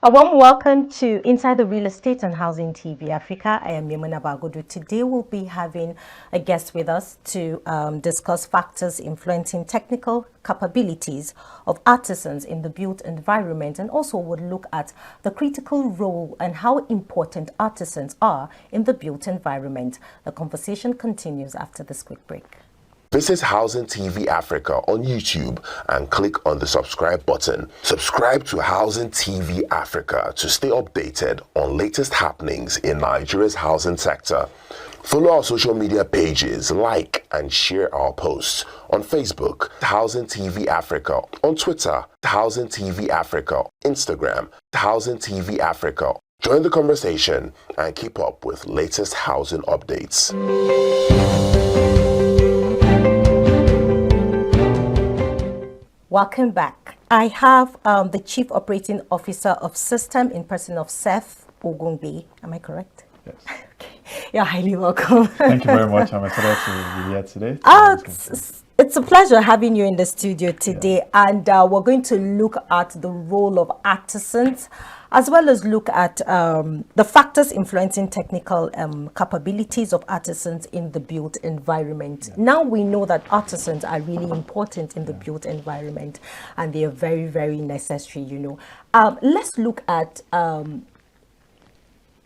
A warm welcome to Inside the Real Estate and Housing TV Africa. I am Yemuna Bagodu. Today we'll be having a guest with us to discuss factors influencing technical capabilities of artisans in the built environment, and also would look at the critical role and how important artisans are in the built environment. The conversation continues after this quick break. Visit Housing TV Africa on YouTube and click on the subscribe button. Subscribe to Housing TV Africa to stay updated on latest happenings in Nigeria's housing sector. Follow our social media pages, like and share our posts on Facebook, Housing TV Africa, on Twitter, Housing TV Africa, Instagram, Housing TV Africa. Join the conversation and keep up with latest housing updates. Welcome back. I have the Chief Operating Officer of C-ystem in person of Seth Ogungbe. Am I correct? Yes. Okay. You're highly welcome. Thank you very much. I'm excited to be here today. It's a pleasure having you in the studio today, and we're going to look at the role of artisans, as well as look at the factors influencing technical capabilities of artisans in the built environment. Yeah. Now we know that artisans are really important in the built environment, and they are very, very necessary, Let's look at,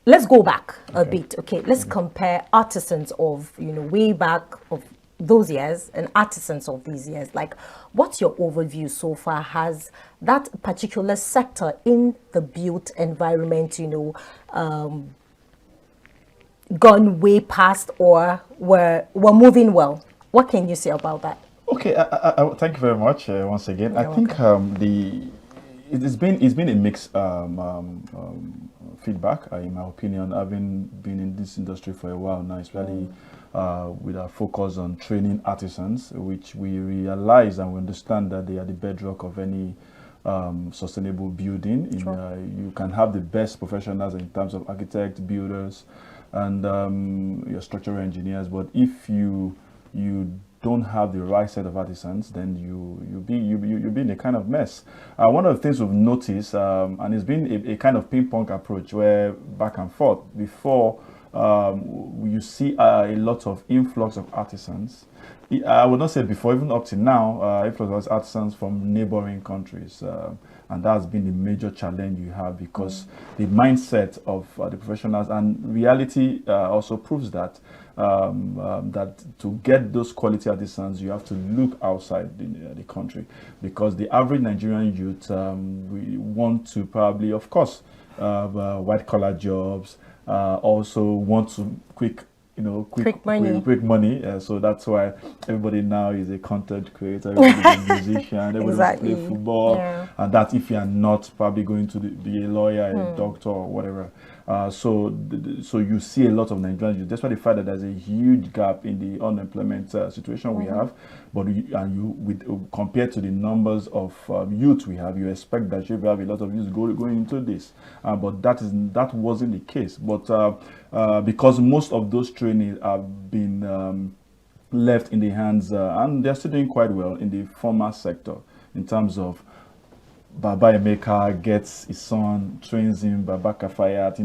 let's go back a bit, okay? Let's compare artisans of, way back of those years and artisans of these years. Like, what's your overview so far? Has that particular sector in the built environment, gone way past, or we're moving well? What can you say about that? Okay, thank you very much once again. I think it's been a mixed feedback, in my opinion. Having been in this industry for a while now, especially with our focus on training artisans, which we realize and we understand that they are the bedrock of any sustainable building. Sure. You can have the best professionals in terms of architects, builders, and your structural engineers, but if you don't have the right set of artisans, then you'll be in a kind of mess. One of the things we've noticed, and it's been a kind of ping-pong approach, where back and forth. Before, you see a lot of influx of artisans. I would not say before, even up to now, influx of artisans from neighboring countries. And that's been the major challenge you have, because the mindset of the professionals, and reality also proves that that to get those quality artisans, you have to look outside the country, because the average Nigerian youth, we want to probably, of course, white collar jobs, also want to quick money. So that's why everybody now is a content creator, everybody's a musician, everybody Exactly. wants to play football, and that if you are not probably going to be a lawyer, a doctor, or whatever. So you see a lot of Nigerians, despite the fact that there's a huge gap in the unemployment situation we have, but compared to the numbers of youth we have, you expect that you have a lot of youth going into this, but that wasn't the case. But because most of those trainees have been left in the hands, and they're still doing quite well in the formal sector, in terms of Baba Emeka gets his son, trains him, Baba Kafayat,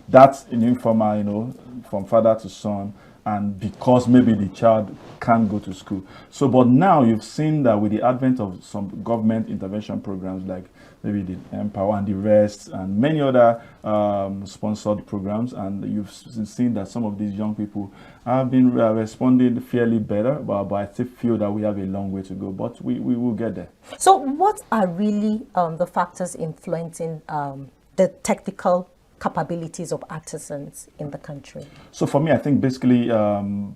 that's an informal, from father to son, and because maybe the child can't go to school. So, but now you've seen that with the advent of some government intervention programs, like maybe the Empower and the Rest, and many other sponsored programs, and you've seen that some of these young people have been responding fairly better, but I still feel that we have a long way to go, but we will get there. So what are really the factors influencing the technical capabilities of artisans in the country? So for me, I think basically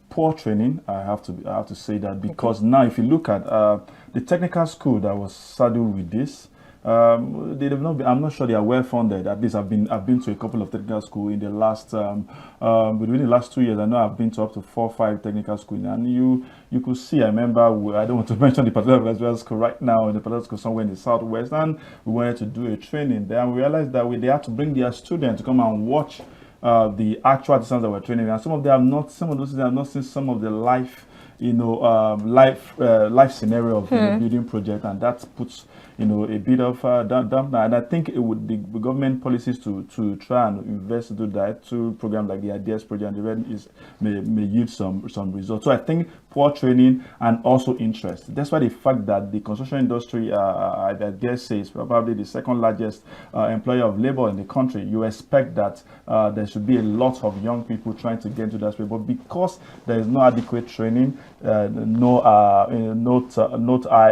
poor training. I have to say that, because now if you look at the technical school that was saddled with this, they have not been, I'm not sure they are well funded. At least I've been to a couple of technical schools in the last within the last 2 years. I know I've been to up to 4 or 5 technical schools, and you could see. I remember, I don't want to mention the particular school right now, in the particular school somewhere in the southwest, and we wanted to do a training there, and we realized that they had to bring their students to come and watch the actual artisans that were training, and some of them have not. Some of those have not seen some of the life life scenario of building project, and that puts a bit of dampener. And I think it would the government policies to try and invest to do that through programs like the Ideas Project may yield some results. So I think poor training and also interest. That's why the fact that the construction industry, I dare say, is probably the second largest employer of labor in the country. You expect that there should be a lot of young people trying to get into that space, but because there is no adequate training, no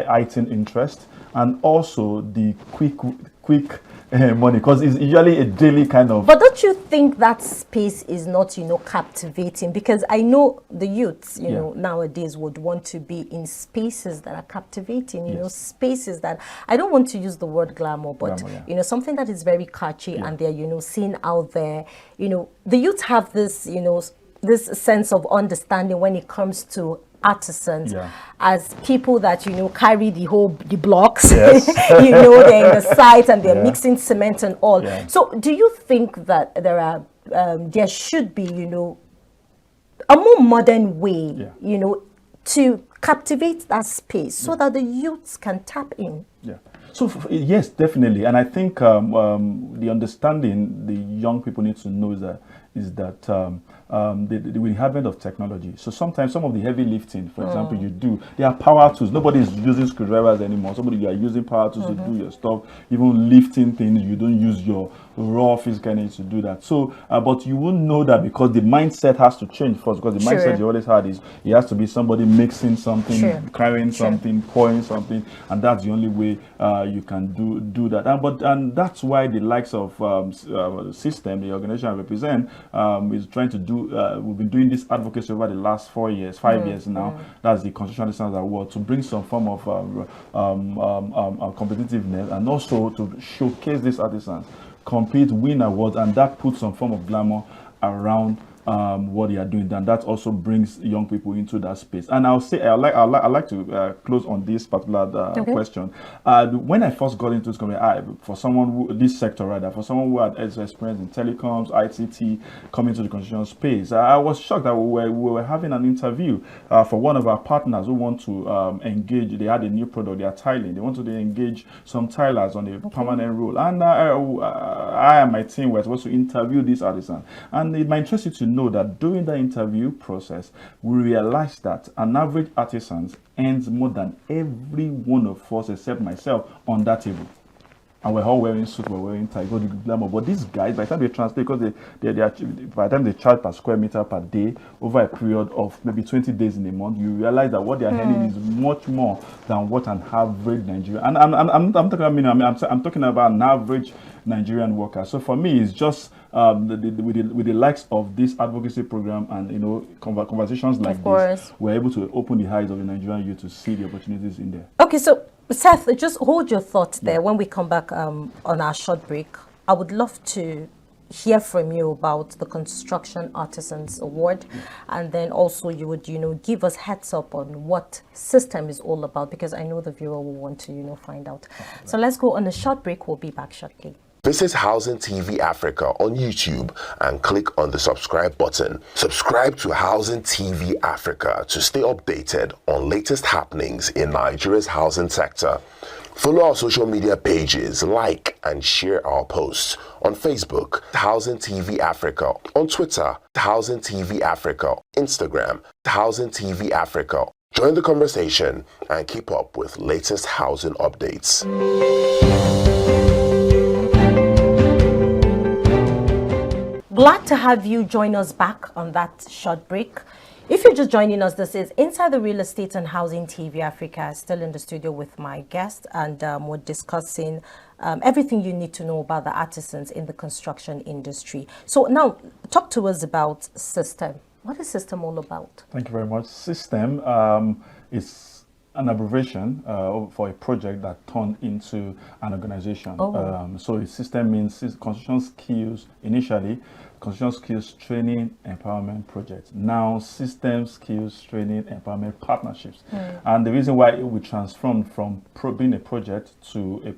heightened interest, and also the quick money, because it's usually a daily kind of. But don't you think that space is not, captivating? Because I know the youths, nowadays would want to be in spaces that are captivating, spaces that, I don't want to use the word glamour, but, something that is very catchy and they're, seen out there. The youths have this, this sense of understanding when it comes to artisans as people that carry the blocks. Yes. They're in the site and they're mixing cement and all. So do you think that there should be a more modern way to captivate that space so that the youths can tap in? So yes, definitely. And I think the understanding the young people need to know is that with the advent of technology. So sometimes some of the heavy lifting, for example, they are power tools. Nobody is using screwdrivers anymore. You are using power tools to do your stuff. Even lifting things, you don't use your raw physical energy to do that. So, but you won't know that because the mindset has to change first. Because the mindset you always had is it has to be somebody mixing something, carrying something, pouring something, and that's the only way you can do that. And that's why the likes of C-ystem, the organization I represent, is trying to do. We've been doing this advocacy over the last 5 years now. That's the Construction Artisans Award, to bring some form of competitiveness and also to showcase these artisans, compete, win awards, and that puts some form of glamour around what they are doing. And that also brings young people into that space. And I'll say I like to close on this particular question. When I first got into this company, for someone this sector rather, for someone who had experience in telecoms, ICT, coming to the construction space, I was shocked that we were having an interview for one of our partners who want to engage. They had a new product, they are tiling. They wanted to engage some tilers on a permanent role. And I and my team were supposed to interview this artisan. And it might interest you to know that during the interview process, we realized that an average artisan earns more than every one of us except myself on that table. And we're all wearing suits, we're wearing ties, but these guys, by the time they translate, because by the time they charge per square meter per day over a period of maybe 20 days in a month, you realize that what they're earning is much more than what an average Nigerian. And I'm talking about an average Nigerian worker. So for me, it's just with the likes of this advocacy program and conversations like this, we're able to open the eyes of the Nigerian youth to see the opportunities in there. Okay, so Seth, just hold your thoughts there. When we come back on our short break, I would love to hear from you about the Construction Artisans Award, and then also you would give us heads up on what C-ystem is all about, because I know the viewer will want to find out. So let's go on a short break. We'll be back shortly. Visit Housing TV Africa on YouTube and click on the subscribe button. Subscribe to Housing TV Africa to stay updated on latest happenings in Nigeria's housing sector. Follow our social media pages, like and share our posts on Facebook, Housing TV Africa, on Twitter, Housing TV Africa, Instagram, Housing TV Africa. Join the conversation and keep up with latest housing updates. Glad to have you join us back on that short break. If you're just joining us, this is Inside the Real Estate and Housing TV Africa. Still in the studio with my guest, and we're discussing everything you need to know about the artisans in the construction industry. So now, talk to us about C-ystem. What is C-ystem all about? Thank you very much. C-ystem is an abbreviation for a project that turned into an organization. So C-ystem means construction skills initially. Construction Skills Training Empowerment Project. Now, System Skills Training Empowerment Partnerships. And the reason why we transformed from being a project to a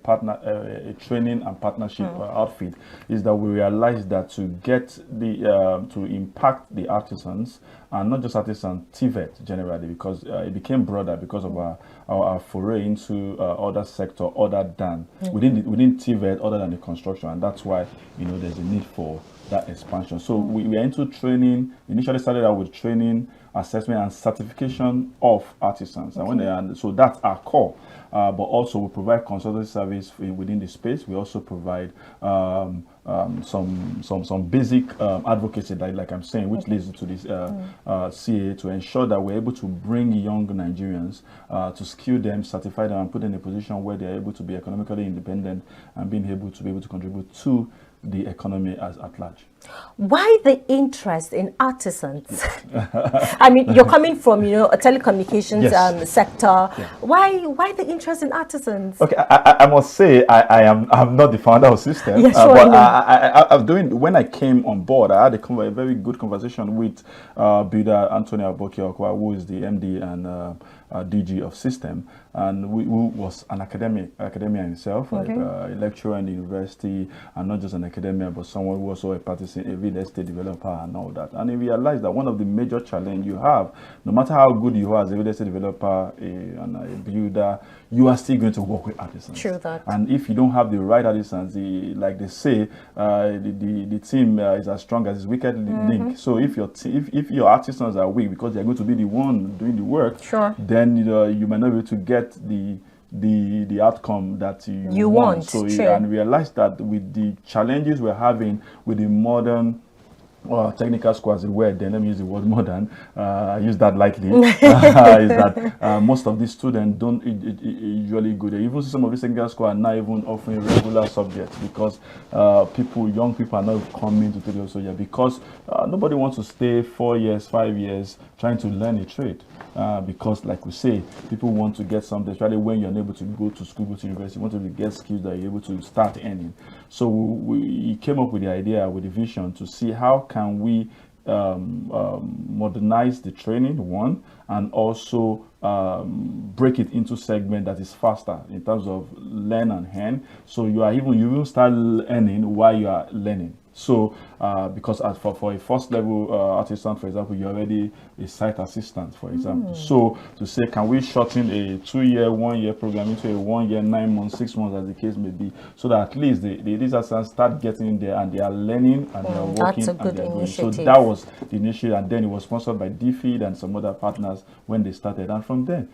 a training and partnership outfit is that we realized that to get to impact the artisans and not just Artisan, TVET generally, because it became broader because of our foray into other sector other than within TVET, other than the construction, and that's why there's a need for that expansion. So we are into training. Initially started out with training, assessment, and certification of artisans, and so that's our core. But also we provide consultancy service within the space. We also provide some basic advocacy, like I'm saying, which leads to this CA, to ensure that we're able to bring young Nigerians to skill them, certify them, and put them in a position where they're able to be economically independent and being able to contribute to the economy at large. Why the interest in artisans? I mean, you're coming from a telecommunications sector. Yeah. Why the interest in artisans? Okay, I must say I'm not the founder of C-ystem. Yes, sure, but I'm doing, when I came on board, I had a very good conversation with Builder Anthony Abokiokwa, who is the MD and DG of C-ystem, and who was an academia himself, a lecturer in the university, and not just an academia, but someone who also a participant, a real estate developer and all that. And he realized that one of the major challenges you have, no matter how good you are as a real estate developer and a builder, you are still going to work with artisans. True that. And if you don't have the right artisans, like they say, the team is as strong as its weakest link. So if your artisans are weak because they're going to be the one doing the work, sure, then you might not be able to get the outcome that you want. So and realize that with the challenges we're having with the modern technical squads, let me use the word modern, I use that lightly, is that most of these students don't usually go there. Even some of these technical squads are not even offering regular subjects because young people are not coming to take those subjects because nobody wants to stay 4 years, 5 years trying to learn a trade. Because like we say, people want to get something, especially when you're unable to go to school, go to university, you want to get skills that you're able to start earning. So we came up with the idea, with the vision to see how can we modernize the training, one, and also break it into segment that is faster in terms of learn and earn. So you will start earning while you are learning. So because for a first level artisan, for example, you're already a site assistant, for example. So to say, can we shorten a 2-year, 1-year program into a 1 year, 9 months, 6 months, as the case may be, so that at least these artisans start getting in there and they are learning and they are working. That's a good initiative. So that was the initiative, and then it was sponsored by DFID and some other partners when they started, and from then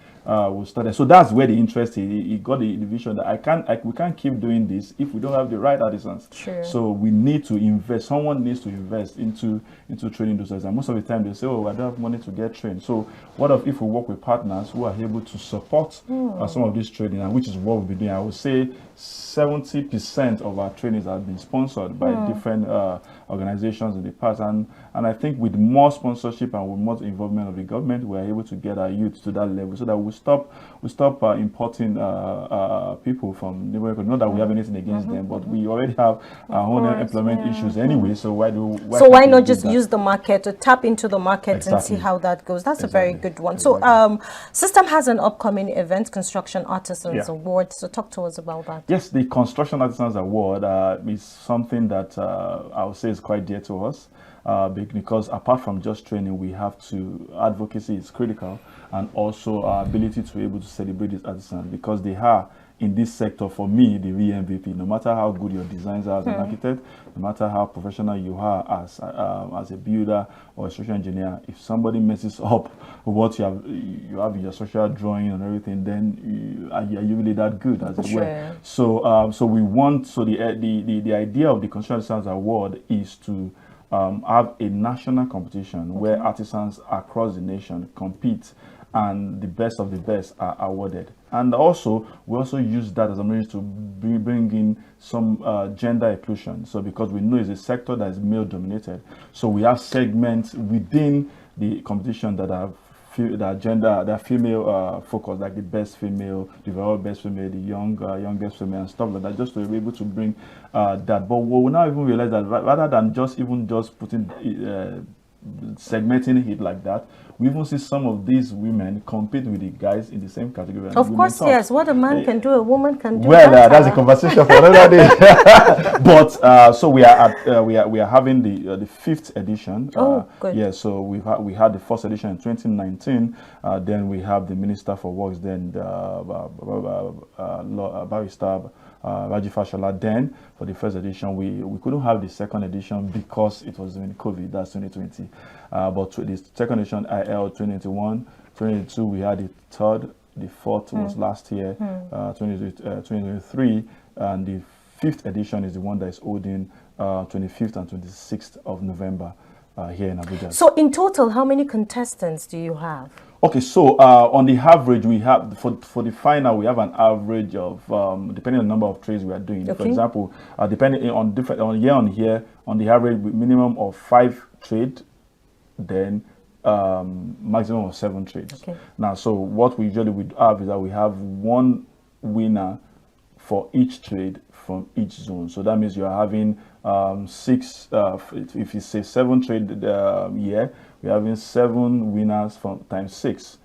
we started. So that's where the interest he got the vision that we can't keep doing this if we don't have the right artisans. True. So we need to invest. Someone needs to invest into training those guys. And most of the time they say, oh, I don't have money to get trained. So what if we work with partners who are able to support some of this training, and which is what we've been doing. I would say 70% of our trainings have been sponsored by different organizations in the past, and I think with more sponsorship and with more involvement of the government, we are able to get our youth to that level, so that we stop importing people from neighboring countries. Not that we have anything against them, but we already have our own employment issues anyway. So why not just use the market to tap into the market and see how that goes? That's a very good one. So C-ystem has an upcoming event, Construction Artisans Award. So talk to us about that. Yes, the Construction Artisans Award is something that I would say is quite dear to us, because apart from just training, we have to, advocacy is critical, and also our ability to be able to celebrate these artisans, because they are, in this sector, for me, the real MVP. No matter how good your designs are as an architect, no matter how professional you are as a builder or a structural engineer, if somebody messes up what you have in your structural drawing and everything, then are you really that good, as it were? So the idea of the Construction Artisans Award is to have a national competition where artisans across the nation compete, and the best of the best are awarded. And also, we also use that as a means to bring in some gender inclusion. So because we know it's a sector that is male dominated, so we have segments within the competition that are female focused, like the best female, the overall best female, the youngest female, and stuff like that, just to be able to bring that. But we will now even realize that rather than just putting segmenting it like that, we even see some of these women compete with the guys in the same category. Of course, yes. What a man can do, a woman can do. Well, that's a conversation for another day. But so we are at we are having the fifth edition. Good. Yeah, so we had the first edition in 2019. Then we have the Minister for Works, then Barrister Raji Fashola. Then for the first edition, we couldn't have the second edition because it was in COVID. That's 2020. But the second edition, IL 2021, 2022, we had the third. The fourth was last year, 2023, and the fifth edition is the one that is holding 25th and 26th of November here in Abuja. So in total, how many contestants do you have? Okay, so on the average, we have for the final, we have an average of depending on the number of trades we are doing. Okay. For example, depending on different on year, on the average, minimum of 5 trade, then maximum of 7 trades. Okay. Now, so what we usually would have is that we have one winner for each trade from each zone. So that means you are having 6. If you say 7 trade year, we're having 7 winners from times 6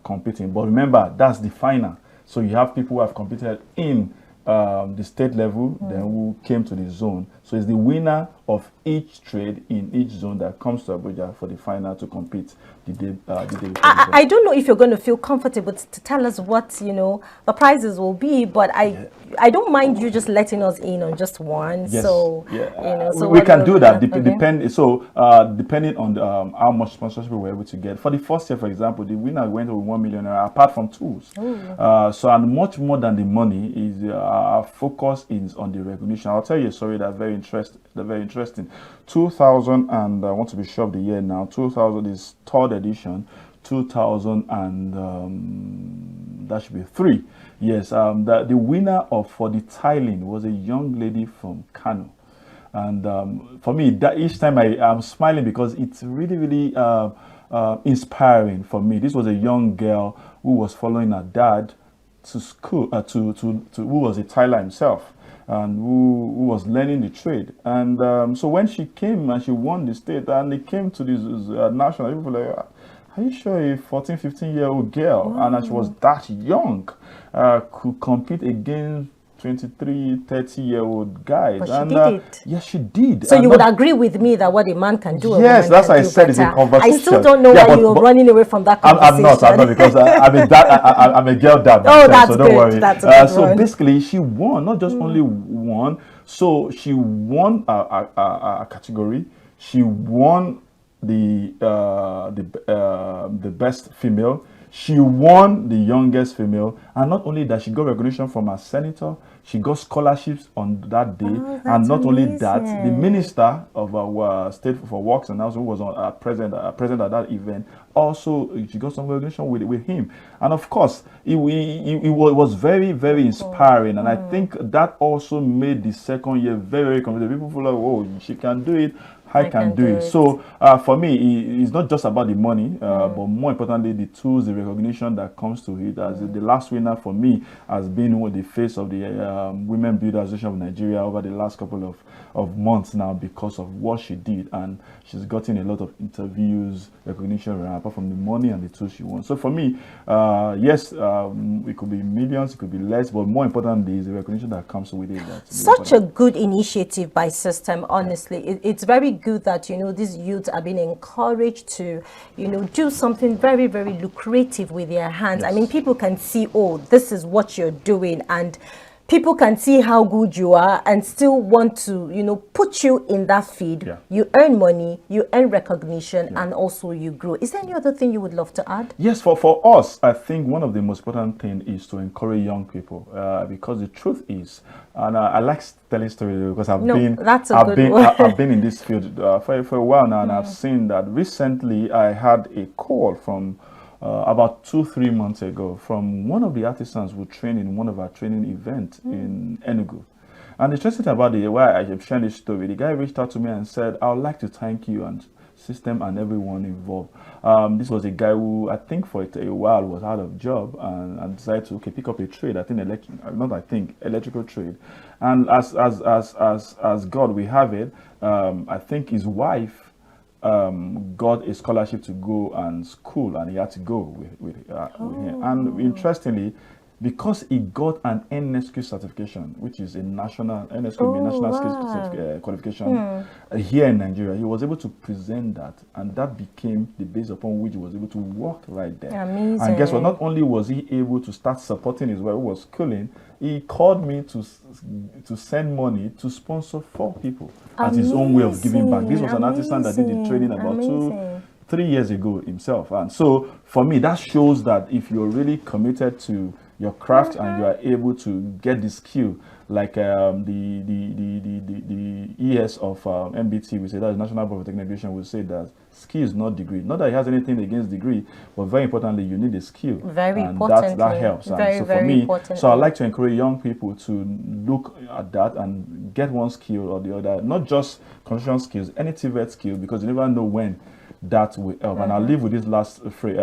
competing. But remember, that's the final. So you have people who have competed in the state level, then who came to the zone. So it's the winner of each trade in each zone that comes to Abuja for the final to compete the day. I don't know if you're going to feel comfortable to tell us what the prizes will be, but I don't mind you just letting us in on just one. Yes. So so we can do that. Depending on how much sponsorship we were able to get. For the first year, for example, the winner went with 1 million apart from tools. So and much more than the money is our focus is on the recognition. I'll tell you a story that's very interesting. 2000, and I want to be sure of the year now. 2000 is third edition. 2000 and that should be 3. Yes, the winner for the tiling was a young lady from Kano. And for me, that each time I'm smiling because it's really inspiring for me. This was a young girl who was following her dad to school, who was a tiler himself, and who was learning the trade. And so when she came and she won the state, and it came to this national, people were like, are you sure a 14, 15-year-old girl, and she was that young, could compete against 23, 30-year-old guys? But she did it. Yes, she did. So you would agree with me that what a man can do, yes, that's why I said it's a conversation. I still don't know why you're running away from that conversation. I'm not because I'm a girl dad. Oh, that's so don't good. worry. That's a good so one. basically, she won, not just only won. So she won a category. She won the best female. She won the youngest female, and not only that, she got recognition from her senator. She got scholarships on that day, and not only that, the minister of our state for works and also who was present at that event. Also, she got some recognition with him, and of course, it was very, very inspiring. And I think that also made the second year very, very competitive. People feel like, oh, she can do it. I can do it. So for me, it's not just about the money, but more importantly, the tools, the recognition that comes to it. As the last winner for me has been the face of the Women Builders Association of Nigeria over the last couple of months now because of what she did, and she's gotten a lot of interviews, recognition, apart from the money and the tools she won. So for me, yes, it could be millions, it could be less, but more importantly is the recognition that comes with it. Such a good initiative by System, honestly. It's very good that these youths are being encouraged to do something very, very lucrative with their hands. Yes. I mean, people can see, oh, this is what you're doing, and people can see how good you are and still want to put you in that feed. Yeah. You earn money, you earn recognition, and also you grow. Is there any other thing you would love to add? Yes, for us, I think one of the most important things is to encourage young people, because the truth is, and I like telling stories because I've been in this field for a while now, and I've seen that recently I had a call from about 2-3 months ago from one of the artisans who trained in one of our training events in Enugu. And the interesting thing about why I am sharing this story, the guy reached out to me and said, I would like to thank you and System and everyone involved. This was a guy who I think for a while was out of job and decided to pick up a trade. Electrical trade. And as God we have it, I think his wife got a scholarship to go and school, and he had to go with him. And interestingly, because he got an NSQ certification, which is a national national skills qualification here in Nigeria, he was able to present that, and that became the base upon which he was able to work right there. Amazing. And guess what? Not only was he able to start supporting his wife who was schooling, he called me to send money to sponsor 4 people as his own way of giving back. This was an artisan that did the training about 2-3 years ago himself. And so for me, that shows that if you're really committed to your craft and you are able to get the skill, like the ES of MBT, we say that is National Board of Technical will say that skill is not degree. Not that he has anything against degree, but very importantly, you need a skill. Very important. That helps. Very, so very for me, important. so I like to encourage young people to look at that and get one skill or the other, not just construction skills, any TVET skill, because you never know when that will help. And I'll leave with this last phrase,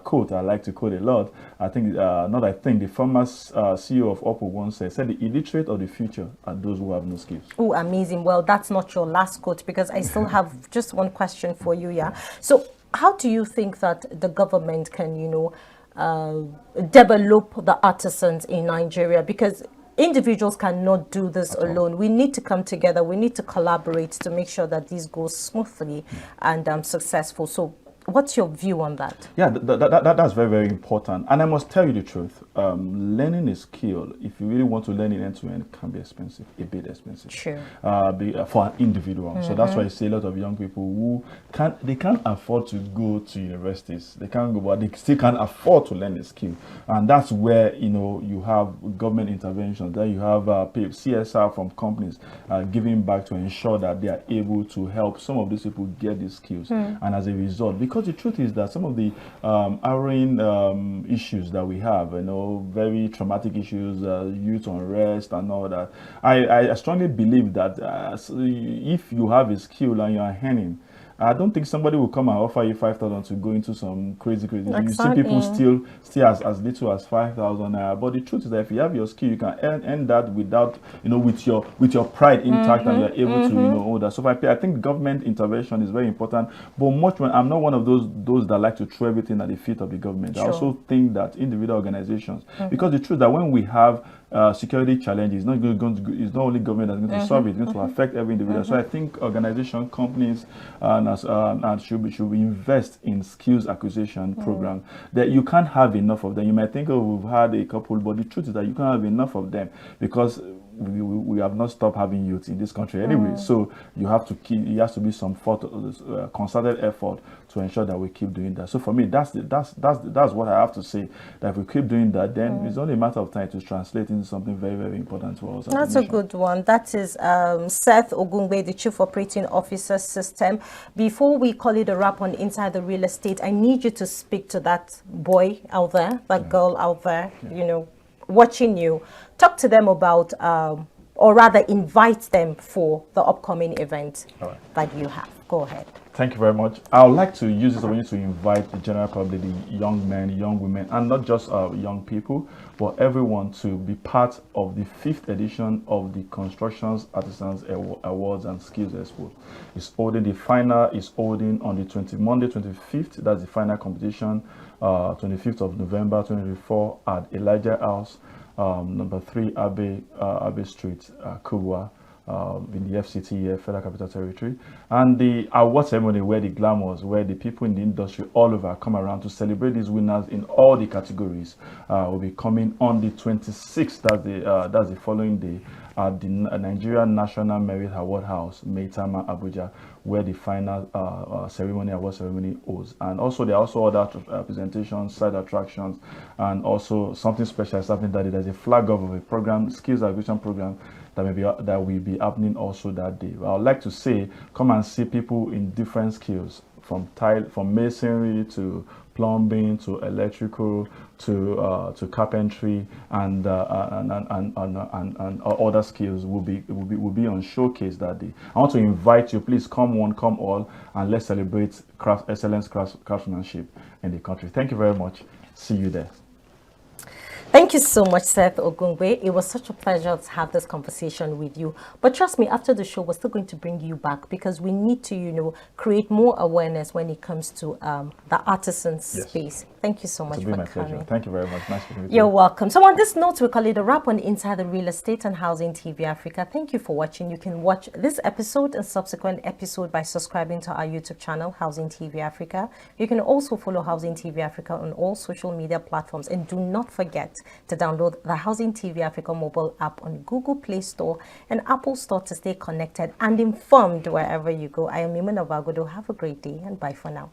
quote I like to quote a lot. The former CEO of Oppo once said, the illiterate of the future are those who have no skills. Oh, amazing. Well, that's not your last quote, because I still have just one question for you. Yeah. So how do you think that the government can, develop the artisans in Nigeria? Because individuals cannot do this alone. We need to come together. We need to collaborate to make sure that this goes smoothly and successful. So what's your view on that? Yeah, that's very, very important. And I must tell you the truth. Learning a skill, if you really want to learn it end-to-end, can be expensive, a bit expensive. Sure. For an individual. So that's why I see a lot of young people who can't afford to go to universities. They can't go, but they still can't afford to learn a skill. And that's where, you have government interventions. Then you have CSR from companies giving back to ensure that they are able to help some of these people get these skills. And as a result, because the truth is that some of the harrowing issues that we have, very traumatic issues, youth unrest and all that, I strongly believe that if you have a skill and you are earning, I don't think somebody will come and offer you 5,000 to go into some crazy. Exactly. You see people still as little as 5,000 naira. But the truth is that if you have your skill, you can earn that without, with your pride intact, and you're able to, all that. So I think government intervention is very important. But I'm not one of those that like to throw everything at the feet of the government. Sure. I also think that individual organizations, because the truth is that when we have security challenges, it's not only government that's going to solve it, it's going to affect every individual. So I think organizations, companies, and should invest in skills acquisition program. That you can't have enough of them. You might think, we've had a couple, but the truth is that you can't have enough of them, because we have not stopped having youth in this country anyway. So you have to it has to be some concerted effort to ensure that we keep doing that. So for me, that's what I have to say. That if we keep doing that, then it's only a matter of time to translate into something very, very important to us. That's a good one. That is Seth Ogungbe, the Chief Operating Officer System. Before we call it a wrap on Inside the Real Estate, I need you to speak to that boy out there, that girl out there, watching you. Talk to them about, or rather invite them for the upcoming event that you have. Go ahead. Thank you very much. I would like to use this opportunity to invite the general public, the young men, young women, and not just young people, but everyone to be part of the 5th edition of the Constructions Artisans Awards and Skills Expo. The final is holding on the Monday 25th. That's the final competition, 25th of November 2024 at Elijah House, number 3 Abbey Street, Kubwa. In the FCT, Federal Capital Territory, and the award ceremony where the glamours, where the people in the industry all over come around to celebrate these winners in all the categories, will be coming on the 26th. That's the following day at the Nigerian National Merit Award House, Maitama, Abuja, where the final award ceremony holds. And also there are also other presentations, side attractions, and also something special is happening that there's a flag off of a program, skills acquisition program, that will be happening also that day. I would like to say, come and see people in different skills, from masonry to plumbing to electrical to carpentry and other skills will be on showcase that day. I want to invite you, please come one, come all, and let's celebrate craftsmanship in the country. Thank you very much. See you there. Thank you so much, Seth Ogungbe. It was such a pleasure to have this conversation with you. But trust me, after the show, we're still going to bring you back because we need to, create more awareness when it comes to the artisan space. Thank you so much for coming. Thank you very much. Nice speaking with you. You're welcome. So on this note, we call it a wrap on Inside the Real Estate and Housing TV Africa. Thank you for watching. You can watch this episode and subsequent episode by subscribing to our YouTube channel, Housing TV Africa. You can also follow Housing TV Africa on all social media platforms. And do not forget to download the Housing TV Africa mobile app on Google Play Store and Apple Store to stay connected and informed wherever you go. I am Iman Avagodo. Have a great day and bye for now.